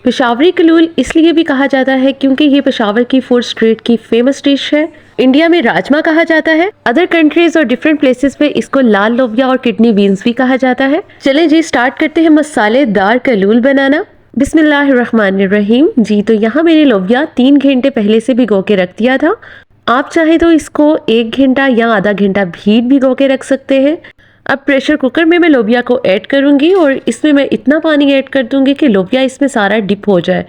पेशावरी कलूल इसलिए भी कहा जाता है क्योंकि ये पेशावर की फूड स्ट्रीट की फेमस डिश है। इंडिया में राजमा कहा जाता है, अदर कंट्रीज और डिफरेंट प्लेसेस पे इसको लाल लोबिया और किडनी बीन्स भी कहा जाता है। चलें जी स्टार्ट करते हैं मसालेदार कलूल बनाना। बिस्मिल्लाहिर्रहमानिर्रहीम। जी तो यहाँ मैंने लोबिया 3 घंटे पहले से भिगो के रख दिया था। आप चाहे तो इसको 1 घंटा या आधा घंटा भी भिगो के रख सकते हैं। अब प्रेशर कुकर में मैं लोबिया को ऐड करूंगी और इसमें मैं इतना पानी ऐड कर दूंगी कि लोबिया इसमें सारा डिप हो जाए।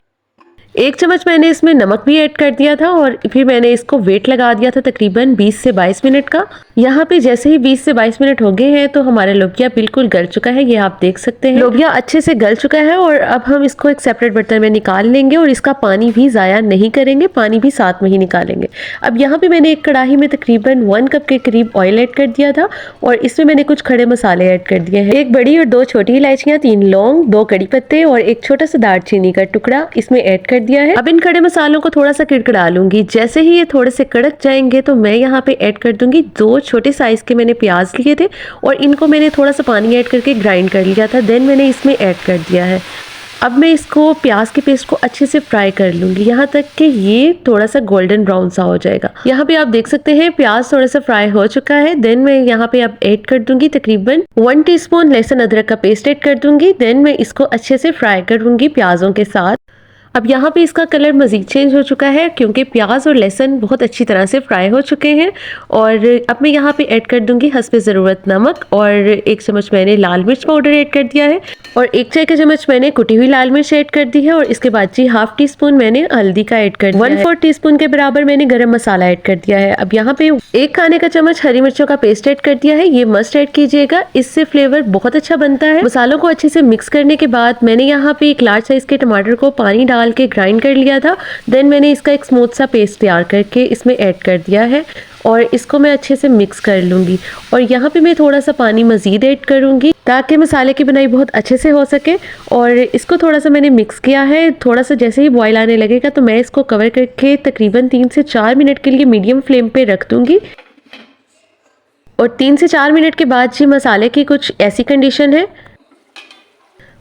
1 चम्मच मैंने इसमें नमक भी ऐड कर दिया था और फिर मैंने इसको वेट लगा दिया था तकरीबन 20 से 22 मिनट का। यहाँ पे जैसे ही 20 से 22 मिनट हो गए हैं तो हमारा लोबिया बिल्कुल गल चुका है, ये आप देख सकते हैं। लोबिया अच्छे से गल चुका है और अब हम इसको एक सेपरेट बर्तन में निकाल लेंगे और इसका पानी भी ज़ाया नहीं करेंगे, पानी भी साथ में ही निकालेंगे। अब यहाँ पे मैंने एक कढ़ाई में तकरीबन 1 कप के करीब ऑयल ऐड कर दिया था और इसमें मैंने कुछ खड़े मसाले ऐड कर दिए हैं। 1 बड़ी और 2 छोटी इलायचियाँ, 3 लौंग, 2 कड़ी पत्ते और एक छोटा सा दालचीनी का टुकड़ा इसमें ऐड कर दिया है। अब इन खड़े मसालों को थोड़ा सा किड़किड़ा लूंगी। जैसे ही ये थोड़े से कड़क जाएंगे तो मैं यहाँ पे ऐड कर दूंगी 2 छोटे साइज के मैंने प्याज लिए थे और इनको मैंने थोड़ा सा पानी ऐड करके ग्राइंड कर लिया था, देन मैंने इसमें ऐड कर दिया है। अब मैं इसको प्याज के पेस्ट को अच्छे से फ्राई कर लूंगी यहाँ तक कि ये थोड़ा सा गोल्डन ब्राउन सा हो जाएगा। यहाँ पे आप देख सकते हैं प्याज थोड़ा सा फ्राई हो चुका है। देन मैं यहाँ पे अब ऐड कर दूंगी तकरीबन 1 टीस्पून लहसुन अदरक का पेस्ट ऐड कर दूंगी। देन मैं इसको अच्छे से फ्राई करूंगी प्याजों के साथ। अब यहाँ पे इसका कलर मज़ीद चेंज हो चुका है क्योंकि प्याज और लहसुन बहुत अच्छी तरह से फ्राई हो चुके हैं। और अब मैं यहाँ पे ऐड कर दूंगी हस्बे ज़रूरत नमक और 1 चम्मच मैंने लाल मिर्च पाउडर ऐड कर दिया है और 1 चाय का चम्मच मैंने कुटी हुई लाल मिर्च ऐड कर दी है। और इसके बाद जी 1/2 टीस्पून मैंने हल्दी का ऐड कर दिया है। 1/4 टीस्पून के बराबर मैंने गरम मसाला ऐड कर दिया है। अब यहाँ पे 1 खाने का चम्मच हरी मिर्चों का पेस्ट ऐड कर दिया है, ये मस्ट ऐड कीजिएगा, इससे फ्लेवर बहुत अच्छा बनता है। मसालों को अच्छे से मिक्स करने के बाद मैंने यहाँ पे 1 लार्ज साइज के टमाटर को पानी डाल के ग्राइंड कर लिया था। देन मैंने इसका एक स्मूथ सा पेस्ट तैयार करके इसमें ऐड कर दिया है और इसको मैं अच्छे से मिक्स कर लूंगी। और यहाँ पे मैं थोड़ा सा पानी मज़ीद ऐड करूंगी ताकि मसाले की बनाई बहुत अच्छे से हो सके। और इसको थोड़ा सा मैंने मिक्स किया है। थोड़ा सा जैसे ही बॉयल आने लगेगा तो मैं इसको कवर करके तकरीबन 3 से 4 मिनट के लिए मीडियम फ्लेम पे रख दूंगी। और 3 से 4 मिनट के बाद जी मसाले की कुछ ऐसी कंडीशन है,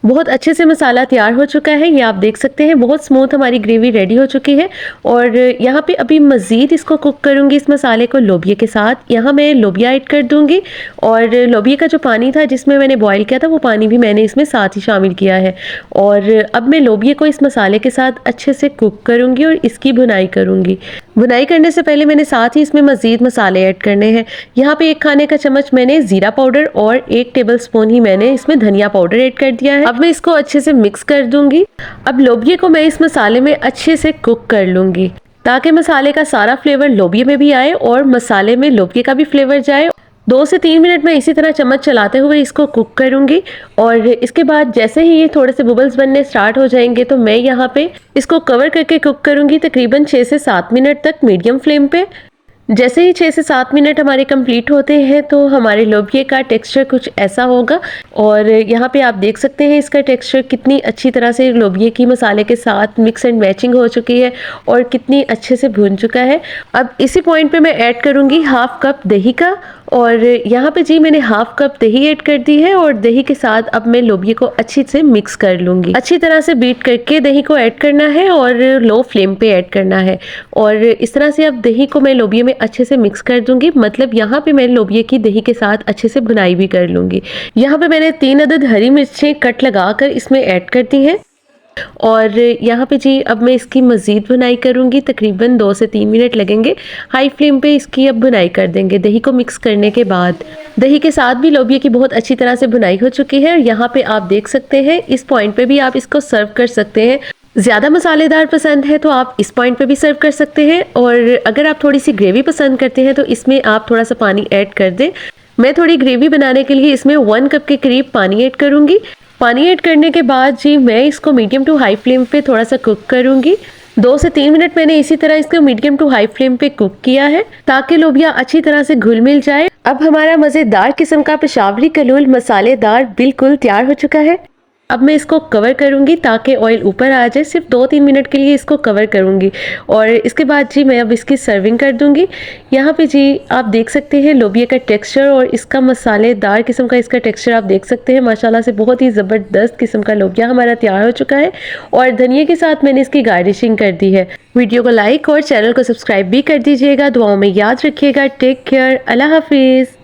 बहुत अच्छे से मसाला तैयार हो चुका है, ये आप देख सकते हैं। बहुत स्मूथ हमारी ग्रेवी रेडी हो चुकी है। और यहाँ पे अभी मज़ीद इसको कुक करूँगी इस मसाले को लोबिया के साथ। यहाँ मैं लोबिया ऐड कर दूँगी और लोबिया का जो पानी था जिसमें मैंने बॉईल किया था वो पानी भी मैंने इसमें साथ ही शामिल किया है। और अब मैं लोबिया को इस मसाले के साथ अच्छे से कुक करूँगी और इसकी भुनाई करूँगी। भुनाई करने से पहले मैंने साथ ही इसमें मज़ीद मसाले ऐड करने हैं। यहाँ पे 1 खाने का चम्मच मैंने ज़ीरा पाउडर और 1 टेबलस्पून ही मैंने इसमें धनिया पाउडर ऐड कर दिया है। अब मैं इसको अच्छे से मिक्स कर दूंगी। अब लोबिया को मैं इस मसाले में अच्छे से कुक कर लूंगी ताकि मसाले का सारा फ्लेवर लोबिया में भी आए और मसाले में लोबिया का भी फ्लेवर जाए। 2 से 3 मिनट में इसी तरह चम्मच चलाते हुए इसको कुक करूंगी। और इसके बाद जैसे ही ये थोड़े से बबल्स बनने स्टार्ट हो जाएंगे तो मैं यहाँ पे इसको कवर करके कुक करूंगी तकरीबन 6 से 7 मिनट तक मीडियम फ्लेम पे। जैसे ही 6 से 7 मिनट हमारे कंप्लीट होते हैं तो हमारे लोबिया का टेक्सचर कुछ ऐसा होगा। और यहाँ पे आप देख सकते हैं इसका टेक्सचर कितनी अच्छी तरह से लोबिया की मसाले के साथ मिक्स एंड मैचिंग हो चुकी है और कितनी अच्छे से भून चुका है। अब इसी पॉइंट पे मैं ऐड करूँगी 1/2 कप दही का। और यहाँ पे जी मैंने 1/2 कप दही ऐड कर दी है और दही के साथ अब मैं लोबिया को अच्छी से मिक्स कर लूँगी। अच्छी तरह से बीट करके दही को ऐड करना है और लो फ्लेम पे ऐड करना है। और इस तरह से अब दही को मैं लोबिया में अच्छे से मिक्स कर दूंगी, मतलब यहाँ पे मैं लोबिया की दही के साथ अच्छे से भुनाई भी कर लूँगी। यहाँ पे मैंने 3 अदद हरी मिर्चें कट लगाकर इसमें ऐड कर दी हैं। और यहाँ पे जी अब मैं इसकी मज़ीद भुनाई करूँगी, तकरीबन 2 से 3 मिनट लगेंगे। हाई फ्लेम पे इसकी अब भुनाई कर देंगे। दही को मिक्स करने के बाद दही के साथ भी लोबिया की बहुत अच्छी तरह से भुनाई हो चुकी है। यहाँ पे आप देख सकते हैं इस पॉइंट पे भी आप इसको सर्व कर सकते हैं। ज़्यादा मसालेदार पसंद है तो आप इस पॉइंट पे भी सर्व कर सकते हैं। और अगर आप थोड़ी सी ग्रेवी पसंद करते हैं तो इसमें आप थोड़ा सा पानी ऐड कर दें। मैं थोड़ी ग्रेवी बनाने के लिए इसमें 1 कप के करीब पानी ऐड करूँगी। पानी ऐड करने के बाद जी मैं इसको मीडियम टू हाई फ्लेम पे थोड़ा सा कुक करूँगी। 2 से 3 मिनट मैंने इसी तरह इसको मीडियम टू हाई फ्लेम पे कुक किया है ताकि लोबिया अच्छी तरह से घुल मिल जाए। अब हमारा मज़ेदार किस्म का पेशावरी कलूल मसालेदार बिल्कुल तैयार हो चुका है। अब मैं इसको कवर करूँगी ताकि ऑयल ऊपर आ जाए। सिर्फ 2-3 मिनट के लिए इसको कवर करूँगी और इसके बाद जी मैं अब इसकी सर्विंग कर दूँगी। यहाँ पे जी आप देख सकते हैं लोबिया का टेक्सचर और इसका मसालेदार किस्म का इसका टेक्सचर आप देख सकते हैं। माशाल्लाह से बहुत ही ज़बरदस्त किस्म का लोबिया हमारा तैयार हो चुका है और धनिया के साथ मैंने इसकी गार्निशिंग कर दी है। वीडियो को लाइक और चैनल को सब्सक्राइब भी कर दीजिएगा। दुआओं में याद रखिएगा। Take care. अल्लाह हाफिज़।